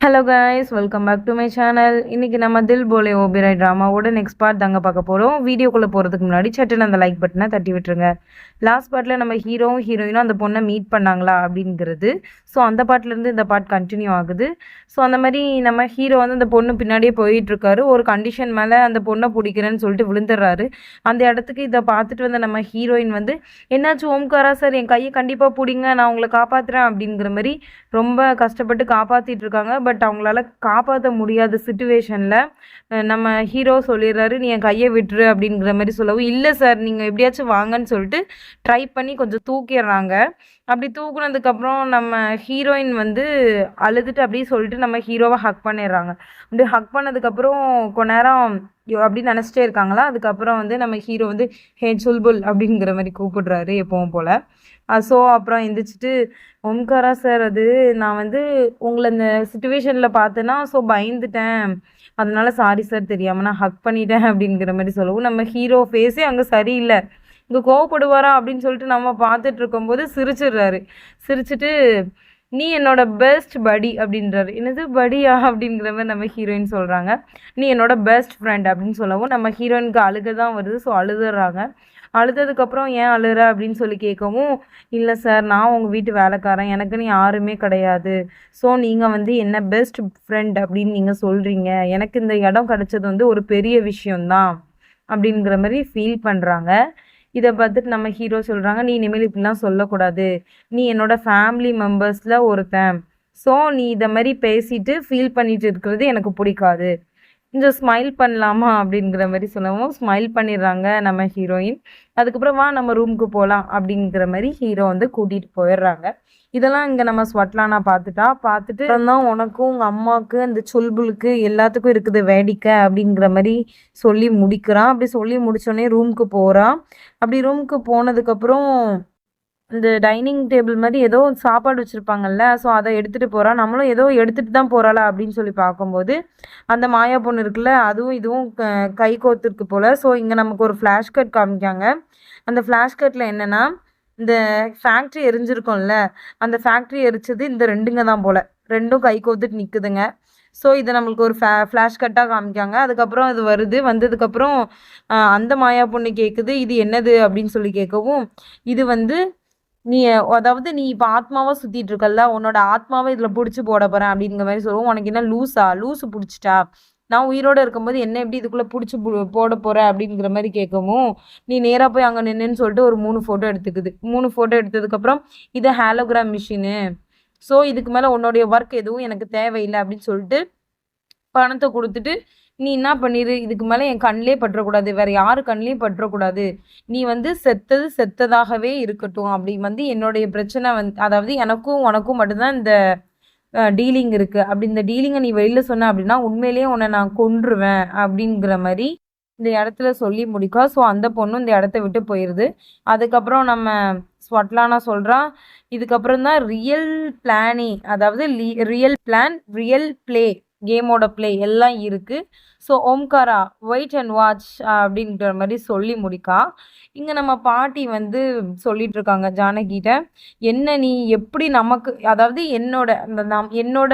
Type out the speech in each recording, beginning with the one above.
Hello guys, welcome back to my channel. இன்னைக்கு நம்ம தில் போலே ஓபிராய் ட்ராமாவோட நெக்ஸ்ட் பார்ட் தாங்க பார்க்க போகிறோம். வீடியோக்குள்ளே போகிறதுக்கு முன்னாடி சட்டுன்னு அந்த லைக் பட்டனை தட்டி விட்டுருங்க. லாஸ்ட் பார்ட்டில் நம்ம ஹீரோவும் ஹீரோயினும் அந்த பொண்ணை மீட் பண்ணாங்களா அப்படிங்கிறது. ஸோ அந்த பார்ட்லேருந்து இந்த பார்ட் கண்டினியூ ஆகுது. ஸோ அந்த மாதிரி நம்ம ஹீரோ வந்து அந்த பொண்ணு பின்னாடியே போயிட்டுருக்காரு. ஒரு கண்டிஷன் மேலே அந்த பொண்ணை பிடிக்கிறேன்னு சொல்லிட்டு விழுந்துடுறாரு. அந்த இடத்துக்கு இதை பார்த்துட்டு வந்த நம்ம ஹீரோயின் வந்து, என்னாச்சு ஓம்காரா சார், என் கையை கண்டிப்பாக பிடிங்க, நான் உங்களை காப்பாற்றுறேன் அப்படிங்கிற மாதிரி ரொம்ப கஷ்டப்பட்டு காப்பாற்றிட்டு இருக்காங்க. பட் அவங்களால காப்பாற்ற முடியாத சுச்சுவேஷனில் நம்ம ஹீரோ சொல்லிடுறாரு, நீ என் கையை விட்டுரு அப்படிங்கிற மாதிரி சொல்லவும், இல்லை சார் நீங்கள் எப்படியாச்சும் வாங்கன்னு சொல்லிட்டு ட்ரை பண்ணி கொஞ்சம் தூக்கிடுறாங்க. அப்படி தூக்குனதுக்கப்புறம் நம்ம ஹீரோயின் வந்து அழுதுட்டு அப்படியே சொல்லிட்டு நம்ம ஹீரோவை ஹக் பண்ணிடுறாங்க. அப்படி ஹக் பண்ணதுக்கப்புறம் கொஞ்ச நேரம் அப்படின்னு நினச்சிட்டே இருக்காங்களா. அதுக்கப்புறம் வந்து நம்ம ஹீரோ வந்து ஹே சுல்புல் அப்படிங்கிற மாதிரி கூப்பிடுறாரு எப்பவும் போல். ஸோ அப்புறம் எந்திரிச்சிட்டு, ஓம்காரா சார், அது நான் வந்து உங்களை இந்த சுச்சுவேஷனில் பார்த்தேன்னா ஸோ பயந்துட்டேன், அதனால சாரி சார், தெரியாமல் நான் ஹக் பண்ணிட்டேன் அப்படிங்கிற மாதிரி சொல்லவும், நம்ம ஹீரோ ஃபேஸே அங்கே சரியில்லை. இங்கே கோவப்படுவாரா அப்படின்னு சொல்லிட்டு நம்ம பார்த்துட்டு இருக்கும்போது சிரிச்சிடுறாரு. சிரிச்சிட்டு, நீ என்னோட பெஸ்ட் படி அப்படின்றாரு. என்னது படியா அப்படிங்கிற மாதிரி நம்ம ஹீரோயின் சொல்கிறாங்க. நீ என்னோட பெஸ்ட் ஃப்ரெண்ட் அப்படின்னு சொல்லவும் நம்ம ஹீரோயினுக்கு அழுக தான் வருது. ஸோ அழுதுறாங்க. அழுததுக்கப்புறம் ஏன் அழுற அப்படின்னு சொல்லி கேட்கவும், இல்லை சார், நான் உங்கள் வீட்டு வேலைக்காரன், எனக்குன்னு யாருமே கிடையாது. ஸோ நீங்கள் வந்து என்ன பெஸ்ட் ஃப்ரெண்ட் அப்படின்னு நீங்கள் சொல்கிறீங்க, எனக்கு இந்த இடம் கிடச்சது வந்து ஒரு பெரிய விஷயம்தான் அப்படிங்கிற மாதிரி ஃபீல் பண்ணுறாங்க. இதை பார்த்துட்டு நம்ம ஹீரோ சொல்கிறாங்க, நீ இனிமேல் இப்படிலாம் சொல்லக்கூடாது, நீ என்னோட ஃபேமிலி மெம்பர்ஸில் ஒருத்தன். ஸோ நீ இதை மாதிரி பேசிட்டு ஃபீல் பண்ணிட்டு இருக்கிறது எனக்கு பிடிக்காது, கொஞ்சம் ஸ்மைல் பண்ணலாமா அப்படிங்கிற மாதிரி சொல்லவும் ஸ்மைல் பண்ணிடுறாங்க நம்ம ஹீரோயின். அதுக்கப்புறம் வா நம்ம ரூமுக்கு போகலாம் அப்படிங்கிற மாதிரி ஹீரோ வந்து கூட்டிகிட்டு போயிடுறாங்க. இதெல்லாம் இங்கே நம்ம ஸ்வட்லானா பார்த்துட்டு தான் உனக்கும் உங்கள் அம்மாவுக்கு அந்த சுல்புலுக்கு எல்லாத்துக்கும் இருக்குது வேடிக்கை அப்படிங்கிற மாதிரி சொல்லி முடிக்கிறான். அப்படி சொல்லி முடிச்சோடனே ரூமுக்கு போகிறான். அப்படி ரூமுக்கு போனதுக்கப்புறம் இந்த டைனிங் டேபிள் மாதிரி ஏதோ சாப்பாடு வச்சுருப்பாங்கல்ல, ஸோ அதை எடுத்துகிட்டு போகிறான். நம்மளும் ஏதோ எடுத்துகிட்டு தான் போகிறாளா அப்படின்னு சொல்லி பார்க்கும்போது அந்த மாயா பொண்ணு இருக்குல்ல, அதுவும் இதுவும் கை கோத்துருக்கு போல். ஸோ இங்கே நமக்கு ஒரு ஃப்ளாஷ் கட் காமிக்காங்க. அந்த ஃப்ளாஷ் கட்டில் என்னென்னா, இந்த ஃபேக்ட்ரி எரிஞ்சிருக்கோம்ல, அந்த ஃபேக்ட்ரி எரிச்சது இந்த ரெண்டுங்க தான் போல், ரெண்டும் கை கோத்துட்டு நிற்குதுங்க. ஸோ இதை நம்மளுக்கு ஒரு ஃப்ளாஷ் கட்டாக காமிக்காங்க. அதுக்கப்புறம் அது வந்ததுக்கப்புறம் அந்த மாயா பொண்ணு கேட்குது, இது என்னது அப்படின்னு சொல்லி கேட்கவும், இது வந்து நீ, அதாவது நீ இப்போ ஆத்மாவாக சுற்றிட்டு இருக்கல்ல, உன்னோட ஆத்மாவை இதில் பிடிச்சி போட போகிறேன் அப்படிங்கிற மாதிரி சொல்லுவோம். உனக்கு என்ன லூஸு பிடிச்சிட்டா, நான் உயிரோடு இருக்கும்போது என்ன எப்படி இதுக்குள்ளே பிடிச்சி போட போகிறேன் அப்படிங்கிற மாதிரி கேட்கவும், நீ நேராக போய் அங்கே நின்றுன்னு சொல்லிட்டு ஒரு 3 ஃபோட்டோ எடுத்துக்குது. 3 ஃபோட்டோ எடுத்ததுக்கப்புறம், இது ஹாலோகிராம் மிஷினு, ஸோ இதுக்கு மேலே உன்னுடைய ஒர்க் எதுவும் எனக்கு தேவையில்லை அப்படின்னு சொல்லிட்டு பணத்தை கொடுத்துட்டு, நீ என்ன பண்ணிடு, இதுக்கு மேலே என் கண்ணிலே பற்றக்கூடாது, வேறு யார் கண்ணிலையும் பற்றக்கூடாது, நீ வந்து செத்தது செத்ததாகவே இருக்கட்டும், அப்படி வந்து என்னுடைய பிரச்சனை வந்து, அதாவது எனக்கும் உனக்கும் மட்டும்தான் இந்த டீலிங் இருக்குது, அப்படி இந்த டீலிங்கை நீ வெளியில் சொன்ன அப்படின்னா உண்மையிலேயே உன்னை நான் கொன்றுவேன் அப்படிங்கிற மாதிரி இந்த இடத்துல சொல்லி முடிக்கா. ஸோ அந்த பொண்ணும் இந்த இடத்த விட்டு போயிடுது. அதுக்கப்புறம் நம்ம ஸ்வட்லானா சொல்கிறான், இதுக்கப்புறம் தான் ரியல் பிளானே, அதாவது ரியல் பிளான், ரியல் பிளே, கேமோட பிளே எல்லாம் இருக்குது. So Omkara wait and watch அப்படின்ற மாதிரி சொல்லி முடிக்கா. இங்கே நம்ம பாட்டி வந்து சொல்லிட்டு இருக்காங்க ஜானகிட்ட, என்ன நீ எப்படி நமக்கு, அதாவது என்னோட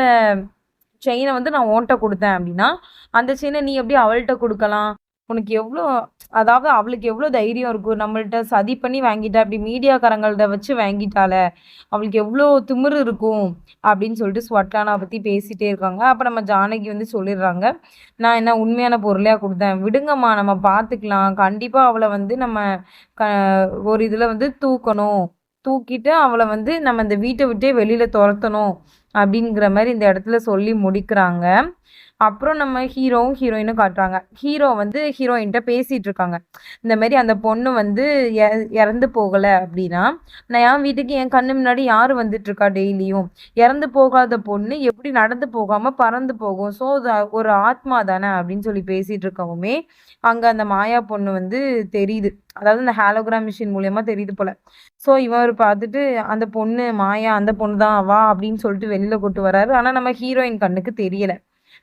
செயினை வந்து நான் ஓன்ட்ட கொடுத்தேன் அப்படின்னா அந்த செயினை நீ எப்படி அவள்கிட்ட கொடுக்கலாம், உனக்கு எவ்வளோ, அதாவது அவளுக்கு எவ்வளோ தைரியம் இருக்கும், நம்மள்கிட்ட சதி பண்ணி வாங்கிட்டா, அப்படி மீடியாக்காரங்கள்ட வச்சு வாங்கிட்டால, அவளுக்கு எவ்வளோ திமிரு இருக்கும் அப்படின்னு சொல்லிட்டு ஸ்வட்லானா பற்றி பேசிகிட்டே இருக்காங்க. அப்போ நம்ம ஜானகி வந்து சொல்லிடுறாங்க, நான் என்ன உண்மையான பொருளையாக கொடுத்தேன், விடுங்கம்மா நம்ம பார்த்துக்கலாம், கண்டிப்பாக அவளை வந்து நம்ம ஒரு இதில் வந்து தூக்கிட்டு அவளை வந்து நம்ம இந்த வீட்டை விட்டே வெளியில் துரத்தணும் அப்படிங்கிற மாதிரி இந்த இடத்துல சொல்லி முடிக்கிறாங்க. அப்புறம் நம்ம ஹீரோவும் ஹீரோயினும் காட்டுறாங்க. ஹீரோ வந்து ஹீரோயின்கிட்ட பேசிகிட்டு இருக்காங்க, இந்த மாதிரி அந்த பொண்ணு வந்து இறந்து போகலை அப்படின்னா நான் என் வீட்டுக்கு என் கண்ணு முன்னாடி யார் வந்துட்டுருக்கா டெய்லியும், இறந்து போகாத பொண்ணு எப்படி நடந்து போகாமல் பறந்து போகும், ஸோ ஒரு ஆத்மா தானே அப்படின்னு சொல்லி பேசிகிட்டு இருக்கவுமே அங்கே அந்த மாயா பொண்ணு வந்து தெரியுது, அதாவது இந்த ஹாலோகிராம் மிஷின் மூலயமா தெரியுது போல். ஸோ இவர் பார்த்துட்டு அந்த பொண்ணு மாயா, அந்த பொண்ணு தான் வா அப்படின்னு சொல்லிட்டு வெளியில் கொண்டு வராரு. ஆனால் நம்ம ஹீரோயின் கண்ணுக்கு தெரியலை,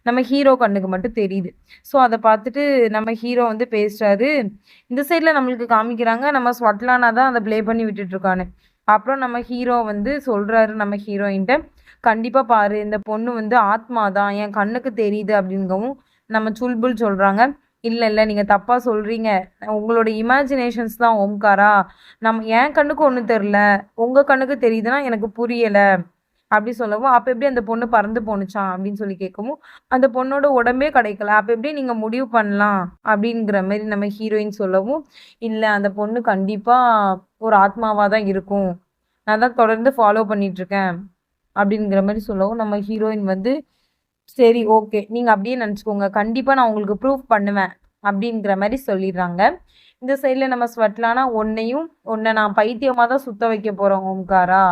நம்ம ஹீரோ கண்ணுக்கு மட்டும் தெரியுது. ஸோ அதை பார்த்துட்டு நம்ம ஹீரோ வந்து பேசுகிறாரு. இந்த சைடில் நம்மளுக்கு காமிக்கிறாங்க நம்ம ஸ்வட்லானா தான் அதை ப்ளே பண்ணி விட்டுட்ருக்கான்னு. அப்புறம் நம்ம ஹீரோ வந்து சொல்கிறாரு நம்ம ஹீரோயின்ட்ட, கண்டிப்பாக பாரு, இந்த பொண்ணு வந்து ஆத்மா தான், என் கண்ணுக்கு தெரியுது அப்படிங்கவும் நம்ம சுல்புல் சொல்கிறாங்க. இல்லை இல்லை, நீங்கள் தப்பாக சொல்கிறீங்க, உங்களோட இமேஜினேஷன்ஸ் தான் ஓம்காரா, என் கண்ணுக்கு ஒன்றும் தெரில, உங்கள் கண்ணுக்கு தெரியுதுன்னா எனக்கு புரியலை அப்படி சொல்லவும், அப்போ எப்படி அந்த பொண்ணு பறந்து போணுச்சான் அப்படின்னு சொல்லி கேட்கவும், அந்த பொண்ணோட உடம்பே கிடைக்கல, அப்போ எப்படி நீங்கள் முடிவு பண்ணலாம் அப்படிங்கிற மாதிரி நம்ம ஹீரோயின் சொல்லவும், இல்லை அந்த பொண்ணு கண்டிப்பாக ஒரு ஆத்மாவாக தான் இருக்கும், நான் தான் தொடர்ந்து ஃபாலோ பண்ணிகிட்ருக்கேன் அப்படிங்கிற மாதிரி சொல்லவும், நம்ம ஹீரோயின் வந்து சரி ஓகே, நீங்கள் அப்படியே நினச்சிக்கோங்க, கண்டிப்பாக நான் உங்களுக்கு ப்ரூஃப் பண்ணுவேன் அப்படிங்கிற மாதிரி சொல்லிடுறாங்க. இந்த சைடில் நம்ம ஸ்வெட்லானா, உன்னை நான் பைத்தியமாக தான் சுத்த வைக்க போகிறோம் ஓம்காரா,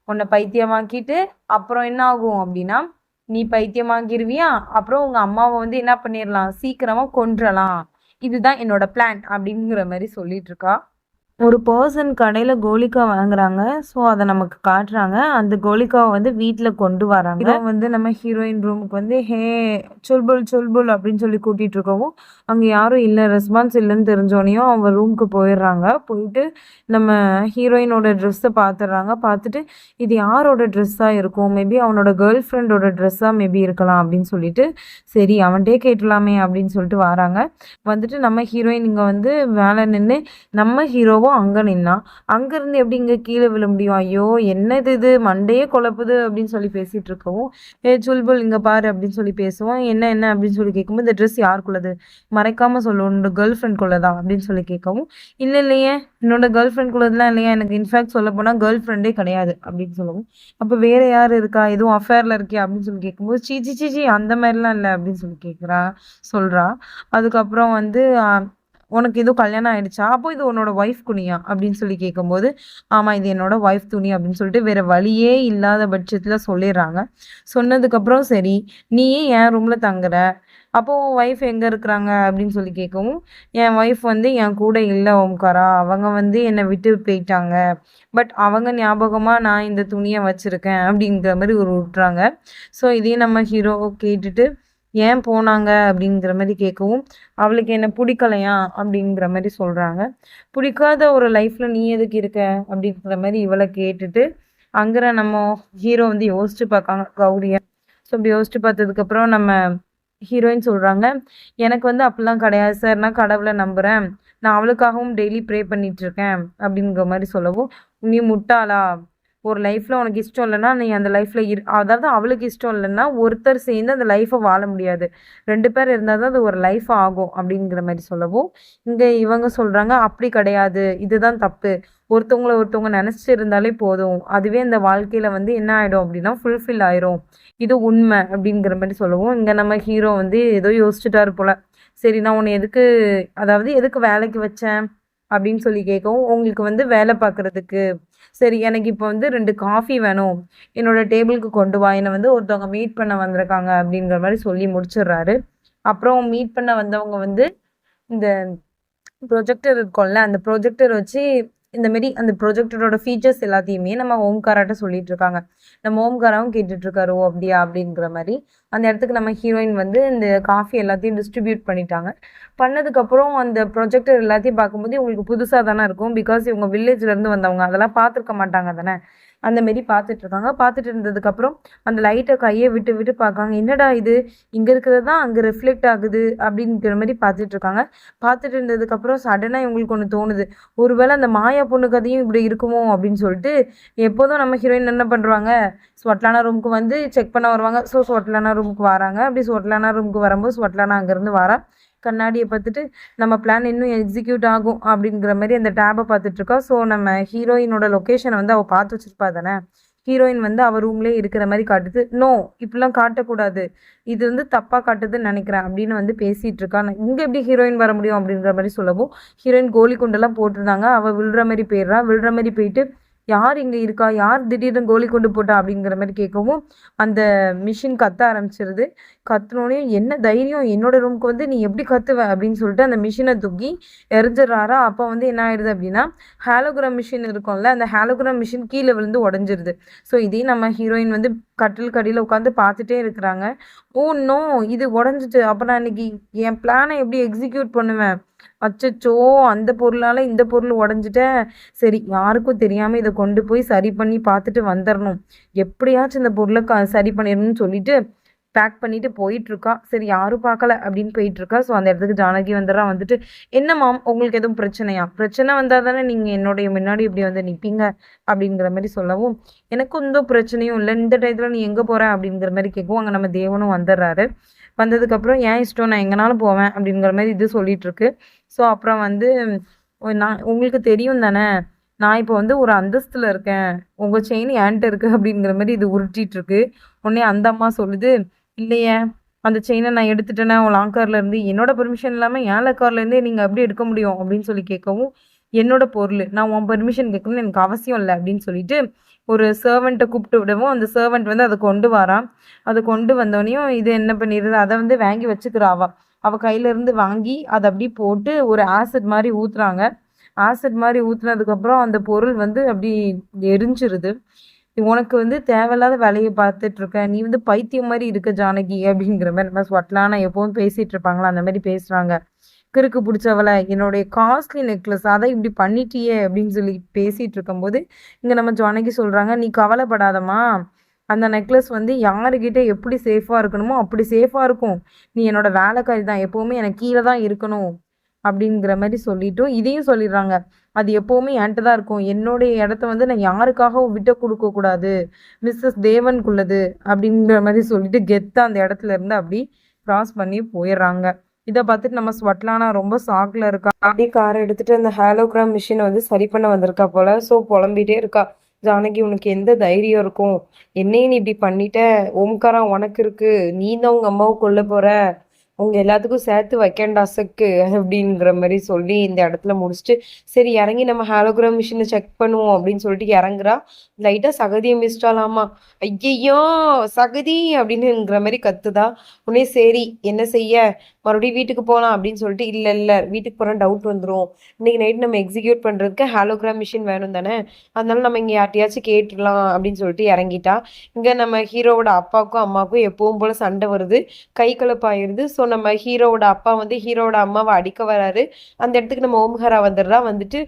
உன்னை பைத்தியமாக்கிட்டு அப்புறம் என்ன ஆகும் அப்படின்னா, நீ பைத்தியமாக்கிருவியா, அப்புறம் உங்கள் அம்மாவை வந்து என்ன பண்ணிடலாம், சீக்கிரமாக கொன்றலாம், இதுதான் என்னோட பிளான் அப்படிங்கிற மாதிரி சொல்லிட்டு இருக்கா. ஒரு பர்சன் கடையில் கோலிக்கா வாங்குறாங்க. ஸோ அதை நமக்கு காட்டுறாங்க. அந்த கோலிக்காவை வந்து வீட்டில் கொண்டு வராங்க. வந்து நம்ம ஹீரோயின் ரூமுக்கு வந்து ஹே சொல்புல் சொல்புல் அப்படின்னு சொல்லி கூட்டிகிட்டு இருக்கவும், அங்கே யாரும் இல்லை, ரெஸ்பான்ஸ் இல்லைன்னு தெரிஞ்சோனையும் அவங்க ரூமுக்கு போயிடுறாங்க. போயிட்டு நம்ம ஹீரோயினோட ட்ரெஸ்ஸை பார்த்துடுறாங்க. பார்த்துட்டு இது யாரோட ட்ரெஸ்ஸாக இருக்கும், மேபி அவனோட கேர்ள் ஃப்ரெண்டோட ட்ரெஸ்ஸாக மேபி இருக்கலாம் அப்படின்னு சொல்லிட்டு, சரி அவன்கிட்டே கேட்டலாமே அப்படின்னு சொல்லிட்டு வராங்க. வந்துட்டு நம்ம ஹீரோயின் இங்கே வந்து வேலை நின்று நம்ம ஹீரோவும் அங்கே நின்னா, அங்கேருந்து எப்படி இங்கே கீழே விழ முடியும், ஐயோ என்னது இது மண்டையே குழப்புது அப்படின்னு சொல்லி பேசிகிட்டு இருக்கவும், சுல்புல் இங்கே பாரு அப்படின்னு சொல்லி பேசுவோம். என்ன என்ன அப்படின்னு சொல்லி கேட்கும்போது, இந்த ட்ரெஸ் யாருக்குள்ளது, மறைக்காமல் சொல்லுவோம், உன்னோட கேர்ள் ஃப்ரெண்ட்குள்ளதா அப்படின்னு சொல்லி கேட்கவும், இல்லை இல்லையே என்னோட கேர்ள் ஃப்ரெண்ட்குள்ளதுலாம் இல்லையா, எனக்கு இன்ஃபேக்ட் சொல்ல போனால் கேர்ள் ஃப்ரெண்டே கிடையாது அப்படின்னு சொல்லவும், அப்போ வேறு யார் இருக்கா, எதுவும் அஃபேரில் இருக்கியா அப்படின்னு சொல்லி கேட்கும்போது, சீச்சி சீச்சி அந்த மாதிரிலாம் இல்லை அப்படின்னு சொல்லி சொல்கிறா. அதுக்கப்புறம் வந்து உனக்கு எதுவும் கல்யாணம் ஆயிடுச்சா, அப்போ இது உன்னோட ஒய்ஃப் துணியா அப்படின்னு சொல்லி கேட்கும்போது, ஆமாம் இது என்னோட ஒய்ஃப் துணி அப்படின்னு சொல்லிட்டு வேறு வழியே இல்லாத பட்சத்தில் சொல்லிடுறாங்க. சொன்னதுக்கப்புறம் சரி நீ என் ரூமில் தங்குற, அப்போ உன் ஒய்ஃப் எங்கே இருக்கிறாங்க அப்படின்னு சொல்லி கேட்கவும், என் ஒய்ஃப் வந்து என் கூட இல்லை ஓம்காரா, அவங்க வந்து என்னை விட்டு போயிட்டாங்க, பட் அவங்க ஞாபகமாக நான் இந்த துணியை வச்சுருக்கேன் அப்படிங்கிற மாதிரி ஒரு விட்டுறாங்க. ஸோ இதையும் நம்ம ஹீரோ கேட்டுட்டு ஏன் போனாங்க அப்படிங்கிற மாதிரி கேட்கவும், அவளுக்கு என்ன பிடிக்கலையா அப்படிங்கிற மாதிரி சொல்கிறாங்க. பிடிக்காத ஒரு லைஃப்பில் நீ எதுக்கு இருக்க அப்படிங்கிற மாதிரி இவளை கேட்டுட்டு அங்கே நம்ம ஹீரோ வந்து யோசிச்சு பார்க்காங்க கௌரியை. ஸோ அப்படி யோசிச்சு பார்த்ததுக்கப்புறம் நம்ம ஹீரோயின் சொல்கிறாங்க, எனக்கு வந்து அப்படிலாம் கிடையாது சார், நான் கடவுளை நம்புகிறேன், நான் அவளுக்காகவும் டெய்லி ப்ரே பண்ணிகிட்ருக்கேன் அப்படிங்கிற மாதிரி சொல்லவும், நீ முட்டாளா, ஒரு லைஃப்பில் உனக்கு இஷ்டம் இல்லைன்னா நீ அந்த லைஃப்பில் அதாவது அவளுக்கு இஷ்டம் இல்லைன்னா ஒருத்தர் சேர்ந்து அந்த லைஃப்பை வாழ முடியாது, 2 பேர் இருந்தால் தான் அது ஒரு லைஃப் ஆகும் அப்படிங்கிற மாதிரி சொல்லவும், இங்கே இவங்க சொல்கிறாங்க அப்படி கிடையாது, இதுதான் தப்பு, ஒருத்தவங்க நினச்சிட்டு இருந்தாலே போதும், அதுவே இந்த வாழ்க்கையில் வந்து என்ன ஆகிடும் அப்படின்னா ஃபுல்ஃபில் ஆயிரும், இது உண்மை அப்படிங்கிற மாதிரி சொல்லவும், இங்கே நம்ம ஹீரோ வந்து ஏதோ யோசிச்சுட்டாரு போல். சரி நான் உன்னை எதுக்கு வேலைக்கு வச்சேன் அப்படின்னு சொல்லி கேட்கவும், உங்களுக்கு வந்து வேலை பார்க்குறதுக்கு, சரி எனக்கு இப்போ வந்து 2 காஃபி வேணும், என்னோட டேபிளுக்கு கொண்டு வா, என்னை வந்து ஒருத்தவங்க மீட் பண்ண வந்திருக்காங்க அப்படிங்கிற மாதிரி சொல்லி முடிச்சிடுறாரு. அப்புறம் மீட் பண்ண வந்தவங்க வந்து இந்த ப்ரொஜெக்டர் இருக்கும்ல, அந்த ப்ரொஜெக்டர் வச்சு இந்த மாரி அந்த ப்ரொஜெக்டரோட ஃபீச்சர்ஸ் எல்லாத்தையுமே நம்ம ஓம்காராட்ட சொல்லிட்டு இருக்காங்க. நம்ம ஓம்காராவும் கேட்டுட்ருக்காரு, ஓ அப்படியா அப்படிங்கிற மாதிரி. அந்த இடத்துக்கு நம்ம ஹீரோயின் வந்து இந்த காஃபி எல்லாத்தையும் டிஸ்ட்ரிபியூட் பண்ணிட்டாங்க. பண்ணதுக்கப்புறம் அந்த ப்ரொஜெக்டர் எல்லாத்தையும் பார்க்கும்போது இவங்களுக்கு புதுசாக தானே இருக்கும், பிகாஸ் இவங்க வில்லேஜ்லேருந்து வந்தவங்க, அதெல்லாம் பார்த்துருக்க மாட்டாங்க தானே. அந்த மாரி பார்த்துட்ருக்காங்க. பார்த்துட்டு இருந்ததுக்கப்புறம் அந்த லைட்டை கையை விட்டு விட்டு பார்க்காங்க, என்னடா இது இங்கே இருக்கிறது தான் அங்கே ரிஃப்ளெக்ட் ஆகுது அப்படிங்கிற மாதிரி பார்த்துட்ருக்காங்க. பார்த்துட்டு இருந்ததுக்கப்புறம் சடனாக இவங்களுக்கு ஒன்று தோணுது, ஒருவேளை அந்த மாயா பொண்ணு கதையும் இப்படி இருக்குமோ அப்படின்னு சொல்லிட்டு, எப்போதும் நம்ம ஹீரோயின் என்ன பண்ணுறாங்க, ஸ்வெட்லானா ரூமுக்கு வந்து செக் பண்ண வருவாங்க. ஸோ ஸ்வெட்லானா ரூமுக்கு வராங்க. அப்படி ஸ்வெட்லானா ரூமுக்கு வரும்போது ஸ்வெட்லானா அங்கேருந்து வரா. கண்ணாடியை பார்த்துட்டு நம்ம பிளான் இன்னும் எக்ஸிக்யூட் ஆகும் அப்படிங்கிற மாதிரி அந்த டேபை பார்த்துட்ருக்கா. ஸோ நம்ம ஹீரோயினோட லொக்கேஷனை வந்து அவள் பார்த்து வச்சுருப்பா தானே. ஹீரோயின் வந்து அவள் ரூம்லேயே இருக்கிற மாதிரி காட்டுது. நோ இப்படிலாம் காட்டக்கூடாது, இது வந்து தப்பாக காட்டுதுன்னு நினைக்கிறேன் அப்படின்னு வந்து பேசிகிட்டு இருக்கா. இங்கே எப்படி ஹீரோயின் வர முடியும் அப்படிங்கிற மாதிரி சொல்லவும், ஹீரோயின் கோலி குண்டெல்லாம் போட்டிருந்தாங்க, அவள் விழுற மாதிரி போயிட்டு யார் இங்கே இருக்கா, யார் திடீர்னு கோலி கொண்டு போட்டா அப்படிங்கிற மாதிரி கேட்கவும், அந்த மிஷின் கத்த ஆரம்பிச்சிருது. கத்துனோடனே என்ன தைரியம் என்னோட ரூமுக்கு வந்து நீ எப்படி கத்துவ அப்படின்னு சொல்லிட்டு அந்த மிஷினை தூக்கி எரிஞ்சிடறாரா. அப்போ வந்து என்ன ஆயிடுது அப்படின்னா, ஹாலோகிராம் மிஷின் இருக்கும்ல, அந்த ஹாலோகிராம் மிஷின் கீழே விழுந்து உடஞ்சிருது. ஸோ இதையும் நம்ம ஹீரோயின் வந்து கட்டில் கடியில் உட்காந்து பார்த்துட்டே இருக்கிறாங்க. ஓ நோ, இது உடஞ்சிட்டு, அப்போ நான் இன்னைக்கு என் பிளானை எப்படி எக்ஸிக்யூட் பண்ணுவேன், அச்சச்சோ! அந்த பொருளால இந்த பொருள் உடைஞ்சுட்டே. சரி யாருக்கும் தெரியாம இத கொண்டு போய் சரி பண்ணி பார்த்துட்டு வந்துரணும். எப்படியாச்சும் இந்த பொருள சரி பண்ணிரணும்னு சொல்லிட்டு பேக் பண்ணிட்டு போயிட்டுருக்கா. சரி யாரும் பார்க்கல அப்படின்னு போயிட்டுருக்கா. ஸோ அந்த இடத்துக்கு ஜானகி வந்துடுறா. வந்துட்டு, "என்ன மாம் உங்களுக்கு எதுவும் பிரச்சனையா? பிரச்சனை வந்தா தானே நீங்க என்னுடைய முன்னாடி இப்படி வந்து நிப்பீங்க." அப்படிங்கிற மாரி சொல்லவும், "எனக்கும் எந்த பிரச்சனையும் இல்ல. இந்த டயத்துல நீ எங்க போற?" அப்படிங்கிற மாரி கேட்கவும், அங்க நம்ம தேவனும் வந்துடுறாரு. வந்ததுக்கப்புறம், "என் இஷ்டம் நான் எங்கனாலும் போவேன்." அப்படிங்கிற மாரி இது சொல்லிட்டுருக்கு. ஸோ அப்புறம் வந்து, நான் உங்களுக்கு தெரியும் தானே, நான் இப்போ வந்து ஒரு அந்தஸ்துல இருக்கேன். உங்க செயின் என்ட்ட இருக்கு." அப்படிங்கிற மாரி இது உருட்டிட்டுருக்கு. உடனே அந்த அம்மா சொல்லுது, "இல்லையே, அந்த செயின நான் எடுத்துட்டேனே உன் லாக்கர்ல இருந்து. என்னோட பெர்மிஷன் இல்லாம என் லாக்கர்ல இருந்தே நீங்க எப்படி எடுக்க முடியும்?" அப்படின்னு சொல்லி கேட்கவும், "என்னோட பொருளு. நான் உன் பெர்மிஷன் கேட்கணும்னு எனக்கு அவசியம் இல்ல." அப்படின்னு சொல்லிட்டு ஒரு சர்வன்ட்ட கூப்பிட்டு விடவும், அந்த சர்வன்ட் வந்து அத கொண்டு வாராம். அத கொண்டு வந்தோனயும் இது என்ன பண்ணிருது, அத வந்து வாங்கி வச்சுக்கிறா அவ. அவ கையில இருந்து வாங்கி அத அப்படியே போட்டு ஒரு ஆசிட் மாரி ஊத்துறாங்க. ஆசிட் மாரி ஊத்துனதுக்கப்புறம் அந்த பொருள் வந்து அப்படி எரிஞ்சிருது. "உனக்கு வந்து தேவையில்லாத வேலைய பார்த்துட்டு இருக்க. நீ வந்து பைத்தியம் மாரி இருக்க ஜானகி." அப்படிங்கிற மாரி நம்ம ஸ்வட்லானா எப்பவும் பேசிட்டு இருப்பாங்கல்ல, அந்த மாரி பேசுறாங்க. "கிறுக்கு புடிச்சவள, என்னுடைய காஸ்ட்லி நெக்லஸ் அத இப்படி பண்ணிட்டியே." அப்படின்னு சொல்லி பேசிட்டு இருக்கும்போது, இங்க நம்ம ஜானகி சொல்றாங்க, "நீ கவலைப்படாதம்மா. அந்த நெக்லஸ் வந்து யாருகிட்ட எப்படி சேஃபா இருக்கணுமோ அப்படி சேஃபா இருக்கும். நீ என்னோட வேலைக்காரி தான். எப்பவுமே எனக்கு கீழ தான் இருக்கணும்." அப்படிங்கிற மாரி சொல்லிட்டும், இதையும் சொல்லிடுறாங்க. "அது எப்பவுமே என்ட்ட தான் இருக்கும். என்னுடைய இடத்த வந்து நான் யாருக்காகவும் விட்டு குடுக்கக் கூடாது. மிஸ்ஸஸ் தேவனுக்குள்ளது." அப்படிங்கிற மாரி சொல்லிட்டு கெத்தா அந்த இடத்துல இருந்து அப்படி கிராஸ் பண்ணி போயிர்றாங்க. இத பார்த்துட்டு நம்ம ஸ்வட்லானா ரொம்ப ஷாக்ல இருக்கா. அப்படியே கார எடுத்துட்டு அந்த ஹாலோகிராம் மிஷின வந்து சரி பண்ண வந்திருக்கா போல. ஸோ புலம்பிட்டே இருக்கா. "ஜானகி உனக்கு எந்த தைரியம் இருக்கும்? என்னைய நீ இப்படி பண்ணிட்ட? ஓம்காரா உனக்கு இருக்கு. நீ தான் உங்க அம்மாவ கொல்லப் போற. உங்க எல்லாத்துக்கும் சேர்த்து வைக்கேன்டா செக்கு." அப்படிங்கிற மாரி சொல்லி இந்த இடத்துல முடிச்சுட்டு, சரி இறங்கி நம்ம ஹாலோகிராம் மிஷின செக் பண்ணுவோம் அப்படின்னு சொல்லிட்டு இறங்குறா. லைட்டா சகதிய மிதிச்சிட்டாளாமா. "ஐயையோ! சகதி!" அப்படின்னுங்கிற மாரி கத்துதா. உடனே சரி என்ன செய்ய? மறுபடியும் வீட்டுக்கு போலாம் அப்படின்னு சொல்லிட்டு, "இல்ல, இல்ல வீட்டுக்கு போனா டவுட் வந்துரும். இன்னைக்கு நைட் நம்ம எக்ஸிக்யூட் பண்றதுக்கு ஹாலோகிராம் மிஷின் வேணும் தானே. அதனால நம்ம இங்க யார்ட்டயாச்சும் கேட்டுறலாம்." அப்படின்னு சொல்லிட்டு இறங்கிட்டா. இங்க நம்ம ஹீரோவோட அப்பாவுக்கும், அம்மாவுக்கும் எப்பவும் போல சண்டை வருது. கை கலப்பாயிருது. ஸோ நம்ம ஹீரோவோட அப்பா வந்து ஹீரோவோட அம்மாவ அடிக்க வராரு. அந்த இடத்துக்கு நம்ம ஓம்ஹாரா வந்துடுறா. வந்துட்டு,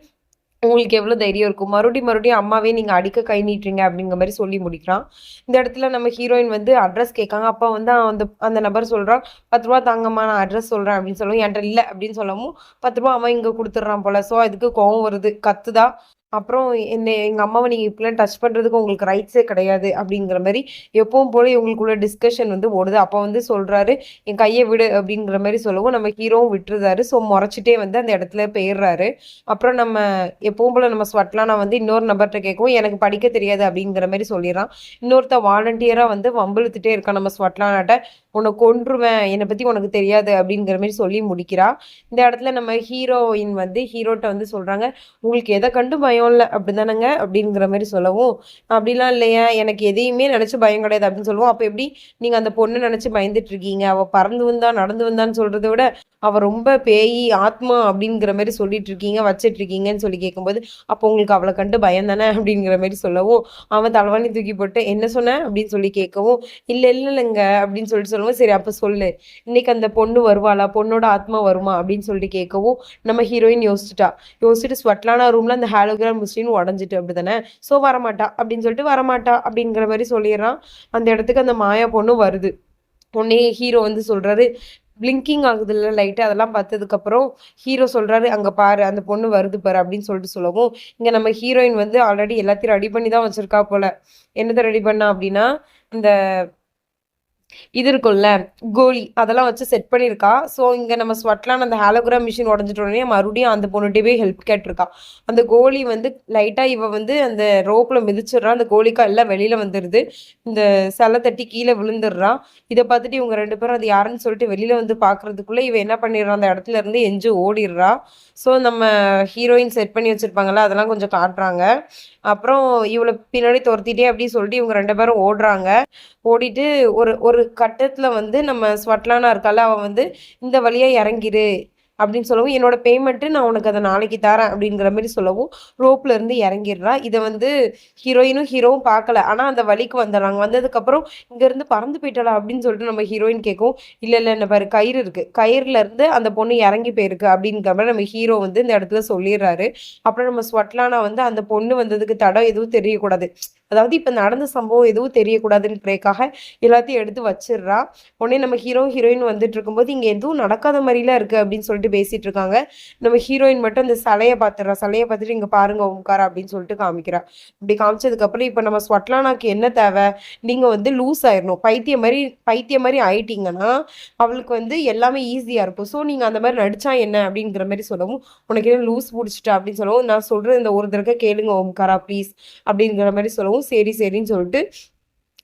"உங்களுக்கு எவ்வளோ தைரியம் இருக்கும்? மறுபடியும் மறுபடியும் அம்மாவே நீங்க அடிக்க கை நீட்டுறீங்க." அப்படிங்கிற மாரி சொல்லி முடிக்கிறான். இந்த இடத்துல நம்ம ஹீரோயின் வந்து அட்ரஸ் கேட்காங்க. அப்பா வந்து அந்த அந்த நபர் சொல்றான், "ரூ. 10 தாங்கம்மா நான் அட்ரஸ் சொல்றேன்." அப்படின்னு சொல்லவும், "என்ட்ட இல்ல." அப்படின்னு சொல்லவும் ரூ. 10 அவன் இங்க குடுத்துடுறான் போல. ஸோ அதுக்கு கோவம் வருது. கத்துதா. அப்புறம் எங்க அம்மாவ நீங்க இப்படிலாம் டச் பண்றதுக்கு உங்களுக்கு ரைட்ஸே கிடையாது." அப்படிங்கிற மாரி எப்பவும் போல இவங்களுக்குள்ள டிஸ்கஷன் வந்து ஓடுது. அப்ப வந்து சொல்றாரு, "என் கைய விடு." அப்படிங்கிற மாரி சொல்லவும் நம்ம ஹீரோவும் விட்டுருதாரு. ஸோ மொறச்சுட்டே வந்து அந்த இடத்துல போயிர்றாரு. அப்புறம் நம்ம எப்பவும் போல நம்ம ஸ்வட்லானா வந்து இன்னொரு நபர்ட்ட கேட்கவும், "எனக்கு படிக்க தெரியாது." அப்படிங்கிற மாரி சொல்லிர்றான். இன்னொருத்தன் வாலண்டியரா வந்து வம்பிழுத்துட்டே இருக்கான் நம்ம ஸ்வட்லானாட்ட. "உன்ன கொன்றுவேன். என்னை பத்தி உனக்கு தெரியாது." அப்படிங்கிற மாரி சொல்லி முடிக்கிறா. இந்த இடத்துல நம்ம ஹீரோயின் வந்து ஹீரோட்ட வந்து சொல்றாங்க, "உங்களுக்கு எத கண்டும் பயம் இல்ல. அப்படிதானங்க?" அப்படிங்கிற மாரி சொல்லவும், "அப்படிலாம் இல்லையே. எனக்கு எதையுமே நெனச்சு பயம் கிடையாது." அப்படின்னு சொல்லுவோம். "அப்ப எப்படி நீங்க அந்த பொண்ண நெனச்சு பயந்துட்டு இருக்கீங்க? அவ பறந்து வந்தா, நடந்து வந்தான்னு சொல்றத விட, அவ ரொம்ப பேயி, ஆத்மா அப்படிங்கிற மாரி சொல்லிட்டு இருக்கீங்க, வச்சுட்டு இருக்கீங்கன்னு." சொல்லி கேட்கும்போது, "அப்போ உங்களுக்கு அவள கண்டு பயம் தானே?" அப்படிங்கிற மாரி சொல்லவும், அவன் தலவாணி தூக்கி போட்டு, "என்ன சொன்ன?" அப்படின்னு சொல்லி கேட்கவும், "இல்ல இல்லங்க." அப்படின்னு சொல்லிட்டு சொல்லுவோம். "சரி அப்ப சொல்லு. இன்னைக்கு அந்த பொண்ணு வருவாளா? பொண்ணோட ஆத்மா வருமா?" அப்படின்னு சொல்லிட்டு கேட்கவும், நம்ம ஹீரோயின் யோசிச்சுட்டா. யோசிச்சுட்டு ஸ்வட்லானா ரூம்ல அந்த ஹாலோகிராம் மிஷின் உடைஞ்சிட்டு அப்படிதானே. ஸோ வரமாட்டா அப்படின்னு சொல்லிட்டு வரமாட்டா அப்படிங்கிற மாரி சொல்லிடுறான். அந்த இடத்துக்கு அந்த மாயா பொண்ணு வருது. உடனே ஹீரோ வந்து சொல்றாரு, பிளிங்கிங் ஆகுதுல்ல லைட்டு அதெல்லாம் பார்த்ததுக்கப்புறம் ஹீரோ சொல்றாரு, "அங்க பாரு அந்த பொண்ணு வருது பாரு." அப்படின்னு சொல்லிட்டு சொல்லவும், இங்க நம்ம ஹீரோயின் வந்து ஆல்ரெடி எல்லாத்தையும் ரெடி பண்ணி தான் வச்சிருக்கா போல. என்னத்த ரெடி பண்ணா அப்படின்னா, இந்த இது இருக்கும்ல, கோலி அதெல்லாம் வச்சு செட் பண்ணியிருக்கா. ஸோ, இங்க நம்ம ஸ்வட்லான் அந்த ஹாலோகிராம் மிஷின் உடைஞ்சிட்ட உடனே மறுபடியும் அந்த பொண்ணுட்ட போய் ஹெல்ப் கேட்டுருக்கா. அந்த கோலி வந்து லைட்டா இவ வந்து அந்த ரோப்ல மிதிச்சிடுறா. அந்த கோலிக்கா எல்லாம் வெளியில வந்துருது. இந்த சல தட்டி கீழ விழுந்துடுறா. இத பார்த்துட்டு இவங்க 2 பேரும் அது யாருன்னு சொல்லிட்டு வெளியில வந்து பார்க்கறதுக்குள்ள இவ என்ன பண்ணிடுறா, அந்த இடத்துல இருந்து எஞ்சு ஓடிடுறா. ஸோ, நம்ம ஹீரோயின் செட் பண்ணி வச்சிருப்பாங்கல்ல, அதெல்லாம் கொஞ்சம் காட்டுறாங்க. அப்புறம் இவள பின்னாடி தொரத்திட்டே அப்படி சொல்லிட்டு இவங்க 2 பேரும் ஓடுறாங்க. ஓடிட்டு ஒரு ஒரு கட்டத்துல வந்து நம்ம ஸ்வட்லானா இருக்கால்ல, அவ வந்து "இந்த வழியா இறங்கிரு. அப்படின்னு சொல்லவும், என்னோட பேமெண்ட்டு நான் உனக்கு அதை நாளைக்கு தரேன் அப்படிங்கிற மாதிரி சொல்லவும் ரோப்ல இருந்து இறங்கிடுறா. இதை வந்து ஹீரோவும் பார்க்கல. ஆனா அந்த வழிக்கு வந்துடுறாங்க. வந்ததுக்கப்புறம் இங்க இருந்து பறந்து போயிட்டாளா அப்படின்னு சொல்லிட்டு நம்ம ஹீரோயின் கேட்கும். இல்ல இல்ல இந்த பாரு கயிறு இருக்கு, கயிறுல இருந்து அந்த பொண்ணு இறங்கி போயிருக்கு அப்படிங்கிற மாதிரி நம்ம ஹீரோ வந்து இந்த இடத்துல சொல்லிடுறாரு. அப்புறம் நம்ம ஸ்வட்லானா வந்து அந்த பொண்ணு வந்ததுக்கு தடம் எதுவும் தெரியக்கூடாது, அதாவது இப்ப நடந்த சம்பவம் எதுவும் தெரியக்கூடாதுன்றதுக்காக எல்லாத்தையும் எடுத்து வச்சிடுறா. உடனே நம்ம ஹீரோயின் வந்துட்டு இருக்கும்போது இங்க எதுவும் நடக்காத மாதிரிலாம் இருக்கு அப்படின்னு சொல்லிட்டு பேசிட்டு இருக்காங்க. நம்ம ஹீரோயின் மட்டும் அந்த சிலையை பார்த்துடுறா. சிலையை பார்த்துட்டு இங்க பாருங்க ஓம்கார் அப்படின்னு சொல்லிட்டு காமிக்கிறா. இப்படி காமிச்சதுக்கு அப்புறம் இப்ப நம்ம ஸ்வட்லானாக்கு என்ன தேவை, நீங்க வந்து லூஸ் ஆயிடணும், பைத்தியம் மாதிரி ஆயிட்டீங்கன்னா அவளுக்கு வந்து எல்லாமே ஈஸியா இருக்கும். ஸோ நீங்க அந்த மாதிரி நடிச்சா என்ன அப்படிங்கிற மாதிரி சொல்லவும், உனக்கு என்ன லூஸ் பிடிச்சிட்டா அப்படின்னு சொல்லவும், நான் சொல்றது இந்த ஒரு தடவை கேளுங்க ஓம்காரா ப்ளீஸ் அப்படிங்கிற மாதிரி சொல்லவும், சரின்னு சொல்லிட்டு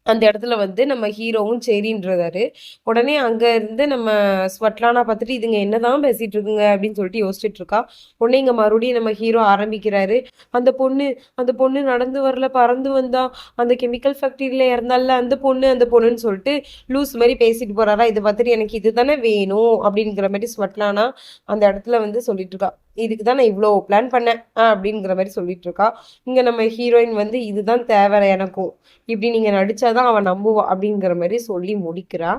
அந்த இடத்துல வந்து நம்ம ஹீரோவும் சரின்றாரு. உடனே அங்க இருந்து நம்ம ஸ்வட்லானா பார்த்துட்டு இதுங்க என்னதான் பேசிட்டு இருக்குங்க அப்படின்னு சொல்லிட்டு யோசிச்சுட்டு இருக்கா. உடனே இங்க மறுபடியும் நம்ம ஹீரோ ஆரம்பிக்கிறாரு. அந்த பொண்ணு நடந்து வரல, பறந்து வந்தா, அந்த கெமிக்கல் ஃபேக்டரியில இறந்தால அந்த பொண்ணுன்னு சொல்லிட்டு லூஸ் மாதிரி பேசிட்டு போறாரா. இதை பார்த்துட்டு எனக்கு இதுதானே வேணும் அப்படிங்கிற மாதிரி ஸ்வட்லானா அந்த இடத்துல வந்து சொல்லிட்டு இருக்கா. இதுக்கு தான் நான் இவ்வளோ பிளான் பண்ணேன் அப்படிங்கிற மாதிரி சொல்லிட்டு இருக்கா. இங்க நம்ம ஹீரோயின் வந்து இதுதான் தேவை எனக்கும், இப்படி நீங்க நடிச்சாதான் அவன் நம்புவா அப்படிங்கிற மாதிரி சொல்லி முடிக்கிறா.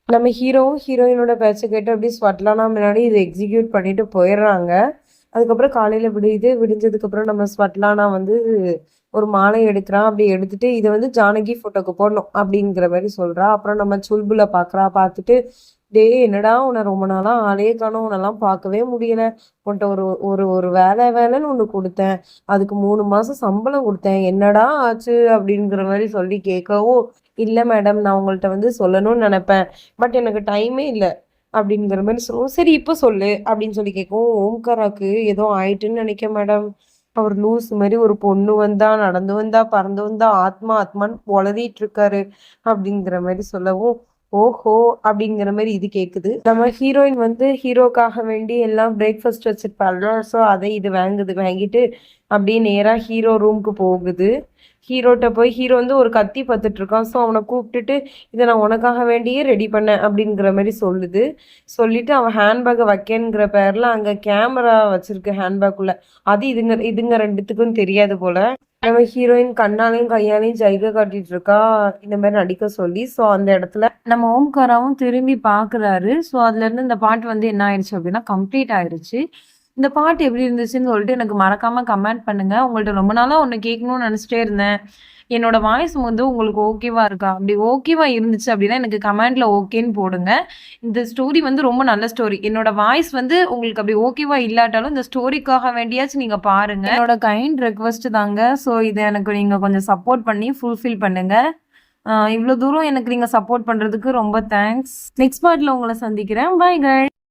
நம்ம ஹீரோவும் ஹீரோயினோட பேச்சை கேட்டு அப்படியே ஸ்வட்லானா முன்னாடி இதை எக்ஸிக்யூட் பண்ணிட்டு போயிடுறாங்க. அதுக்கப்புறம் காலையில விடிஞ்சதுக்கப்புறம் நம்ம ஸ்வட்லானா வந்து ஒரு மாலை எடுக்கிறான். அப்படி எடுத்துட்டு இதை வந்து ஜானகி போட்டோக்கு போடணும் அப்படிங்கிற மாதிரி சொல்றா. அப்புறம் நம்ம சுல்புல பார்த்துட்டு, டேய் என்னடா உன்னை ரொம்ப நாளா ஆளே காணோம், உன்னெல்லாம் பார்க்கவே முடியல, உன்கிட்ட ஒரு ஒரு ஒரு வேலைன்னு ஒன்று கொடுத்தேன், அதுக்கு 3 மாசம் சம்பளம் கொடுத்தேன், என்னடா ஆச்சு அப்படிங்கிற மாதிரி சொல்லி கேட்கவும், இல்லை மேடம் நான் உங்கள்கிட்ட வந்து சொல்லணும்னு நினைப்பேன், பட் எனக்கு டைமே இல்லை அப்படிங்கிற மாதிரி சொல்லுவோம். சரி இப்போ சொல்லு அப்படின்னு சொல்லி கேட்கவும், ஓம்காராக்கு ஏதோ ஆயிட்டுன்னு நினைக்க மேடம், அவர் லூஸ் மாதிரி ஒரு பொண்ணு வந்தா, நடந்து வந்தா, பறந்து வந்தா, ஆத்மான்னு உளறிட்டு இருக்காரு அப்படிங்கிற மாதிரி சொல்லவும், ஓஹோ அப்படிங்கிற மாதிரி இது கேக்குது. நம்ம ஹீரோயின் வந்து ஹீரோக்காக வேண்டி எல்லாம் பிரேக்ஃபாஸ்ட் வச்சிருப்பாங்க. ஸோ அதை இது வாங்கிட்டு அப்படியே நேரா ஹீரோ ரூமுக்கு போகுது. ஹீரோட்ட போய் ஹீரோ வந்து ஒரு கத்தி பார்த்துட்டு இருக்கான். ஸோ அவனை கூப்பிட்டுட்டு இதை நான் உனக்காக வேண்டியே ரெடி பண்ணேன் அப்படிங்கிற மாதிரி சொல்லிட்டு அவன் ஹேண்ட்பேக்கை வைக்கங்கிற பேர்ல அங்க கேமரா வச்சிருக்கு ஹேண்ட்பேக்குள்ள. அது இதுங்க ரெண்டுத்துக்கும் தெரியாது போல. நம்ம ஹீரோயின் கண்ணாலையும் கையாலையும் ஜைகை காட்டிட்டு இருக்கா இந்த மாதிரி நடிக்க சொல்லி. ஸோ அந்த இடத்துல நம்ம ஓம்காராவும் திரும்பி பாக்குறாரு. ஸோ அதுல இருந்து இந்த பாட்டு வந்து என்ன ஆயிடுச்சு அப்படின்னா கம்ப்ளீட் ஆயிடுச்சு. இந்த பாட்டு எப்படி இருந்துச்சுன்னு சொல்லிட்டு எனக்கு மறக்காம கமெண்ட் பண்ணுங்க. உங்கள்ட்ட ரொம்ப நாளா ஒன்று கேட்கணும்னு நினச்சிட்டே இருந்தேன், என்னோட வாய்ஸ் வந்து உங்களுக்கு ஓகேவா இருக்கா, அப்படி ஓகேவா இருந்துச்சு அப்படின்னா எனக்கு கமெண்ட்ல ஓகேன்னு போடுங்க. இந்த ஸ்டோரி வந்து ரொம்ப நல்ல ஸ்டோரி. என்னோட வாய்ஸ் வந்து உங்களுக்கு அப்படி ஓகேவா இல்லாட்டாலும் இந்த ஸ்டோரிக்காக வேண்டியாச்சும் நீங்க பாருங்க. என்னோட கைண்ட் ரெக்வஸ்ட் தாங்க. ஸோ இதை எனக்கு நீங்க கொஞ்சம் சப்போர்ட் பண்ணி ஃபுல்ஃபில் பண்ணுங்க. இவ்வளோ தூரம் எனக்கு நீங்க சப்போர்ட் பண்றதுக்கு ரொம்ப தேங்க்ஸ். நெக்ஸ்ட் பார்ட்ல உங்களை சந்திக்கிறேன். Bye guys.